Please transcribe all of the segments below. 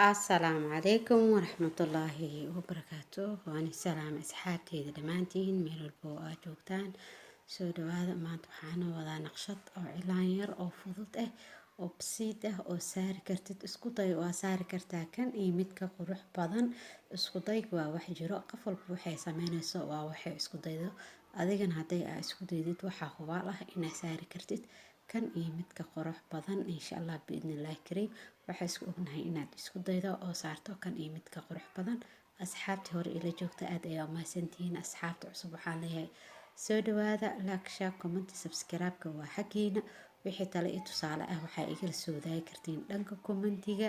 السلام عليكم ورحمة الله وبركاته وأنا سلام أصحابتي دمانتين ميل البو جوجتان soo dhawaada maanta waxaana wadaa naqshad oo cilaan yar oo fudud ah oo basiid ah oo saari kartid isku day waa saari kartaa kan iyo midka qurux badan isku day waa wax jiro qof walba waxay sameynayso waa waxay isku daydo adigana haday aa isku daydid waxaa hubaal ah inaad saari kartid kan iyo midka qurux badan insha Allah biidnillaahi kariim waxaa isku ognahay inaad isku daydo oo saarto kan iyo midka qurux badan asxaabtii hore ila joogta aad ayaa umahadsantihiin asxaabta cusub waxaan leeyahay soo dhawaada like share comment subscribe-ka waa xaqiina wixii tale iyo tusaale ah waxaa igala soo wadaagi kartiin dhanka commentiga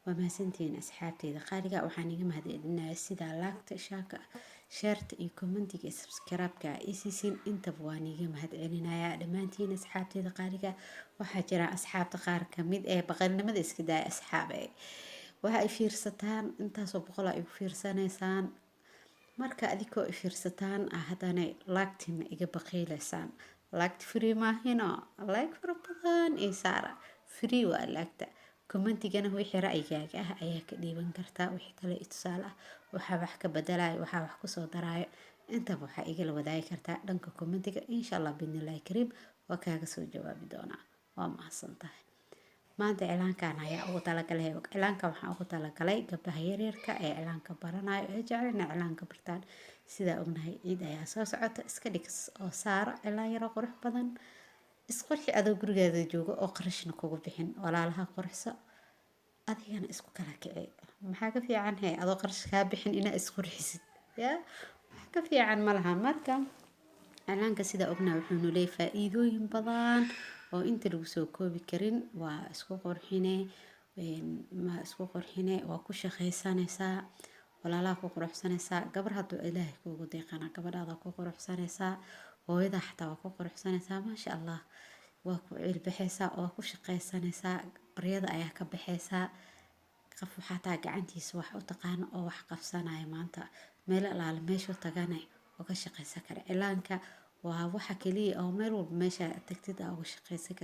waa mahadsantihiin asxaabteyda qaaliga waxaan iga mahadcelinayaa sida like shaaka share iyo commentiga iyo subscribe-ka isiisin intaba waan iga mahadcelinayaa dhammaantiin asxaabteyda qaaliga waxaa jira asxaabta qaar kamid ee baqalnimada iska daaya asxaabe waxa ay fiirsataan intaasoo boqol ay fiirsanaysaan marka adikoo fiirsataan haddana lagtina iga baqiilaysaan lagt free maahino like fara badan ee saara free waa lagta commentigana wixii ra'yigaaga ah ayaa ka dhiiban kartaa wixii tale iyo tusaale ah waxaa wax ka bedelayo waxaa wax kusoo daraayo intaba waxaa igala wadaagi kartaa dhanka commentiga insha Allah biidnillaahi kariim waa kaaga soo jawaabi doonaa waa mahadsantahay maanta cilaankan ayaa ugu talagalay cilaanka waxaan ugu talagalay gabdhaha yaryarka ee cilaanka baranayo ee jecel inay cilaanka bartaan sidaa ognahay ciid ayaa soo socota iska dhig oo saaro cilaan yar oo qurux badan isqurxi adoo gurigaada jooga oo qarashna kugu bixin walaalaha qurxso adigana isku kala kici maxaa ka fiican adoo qarash kaa bixin inaad isqurxisid yaa wax ka fiican ma laha marka cilaanka sidaa ognahay wuxuu leeyahay faa'iidooyin badan oo inta lagu soo koobi karin waa isku qurxine waa ku shaqaysanaysaa walaalaha ku quruxsanaysaa gabar hadduu ilaahay kuugu deeqana gabadhaada ku quruxsanaysaa hooyada xataa waa ku quruxsanaysaa maasha Allah waa ku cilbixaysaa waa ku shaqaysanaysaa baryada ayaa ka baxaysaa qof xataa gacantiisa wax u taqaano oo wax qabsanaya maanta meel alaale meeshuu tagana oo ka shaqaysan kara cilaanka waa waxa kaliya oo meel walba meesha tagtid aa uga shaqaysan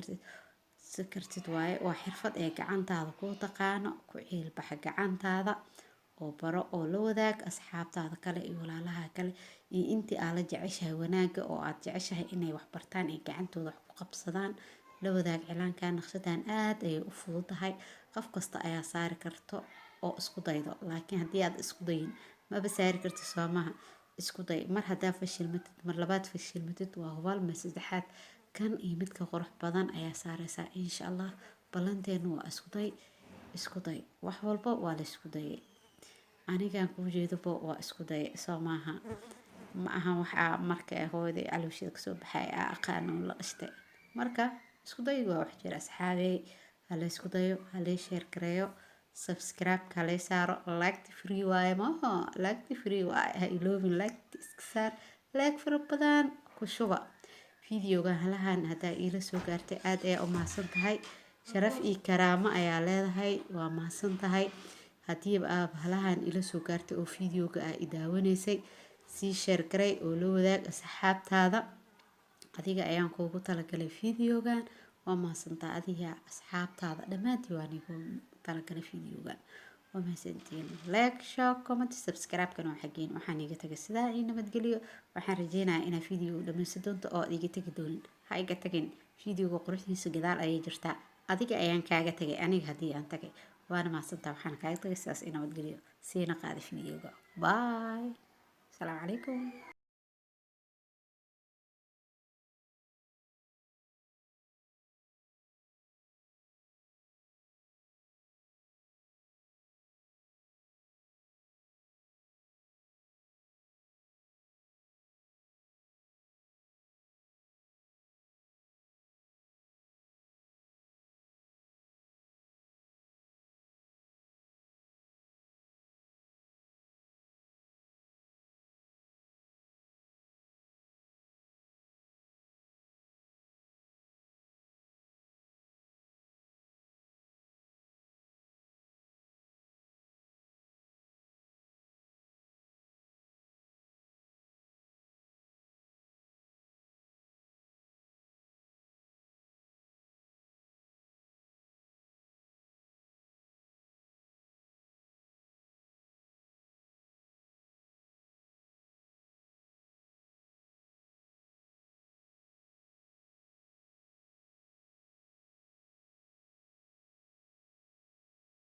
kartid waaye waa xirfad ee gacantaada ku taqaano ku ciilbaxa gacantaada oo baro oo la wadaag asxaabtaada kale iyo walaalaha kale iyo intii aad la jeceshahay wanaaga oo aad jeceshahay inay wax bartaan ee gacantooda wax ku qabsadaan la wadaag cilaankan naqshadan aad ayay u fududahay qof kasta ayaa saari karto oo isku daydo laakiin haddii aad isku dayin maba saari kartid soomaha isku day mar hadaa fashilmatid mar labaad fashilmatid waa hubaal mar saddexaad kan iyo midka qurux badan ayaa saaraysaa insha Allah balanteenu waa isku day wax walba waa la isku dayay anigaan kuu jeedobo waa isku day soo maaha ma aha waxa marka hooyada caloosheeda kasoo baxay aqaano la dhashtay marka isku day waa wax jira asxaabey hala isku dayo hala share gareeyo subscribe kale saaro like free waaye maaha like free waaye ha iloobin like iska saar like fara badan ku shuba videoga halahan hadaa ila soo gaartay aad ayaa u mahadsan tahay sharaf iyo karaamo ayaa leedahay waa mahadsan tahay haddii aad halahan ila soo gaartay oo videoga aa idaawanaysay sii share garay oo la wadaag asxaabtaada adiga ayaan kuugu talagalay videogan waa mahadsantahay adiga asxaabtaada dhammaantii waan igu talagalay videogan waa mahadsantiin like share comment subscribe kana xaqiin waxaan iga tagay sidaa in nabadgeliyo waxaan rajeynayaa inaad video dhameysan doonto oo iga tagi doonin ha iga tagin videoga quruxdiisa gadaal ayay jirtaa adiga ayaan kaaga tagay aniga haddii aan tagay waana mahadsantahay waxaan kaaga tagay sidaas in nabadgeliyo siina qaada videoga bye السلام عليكم.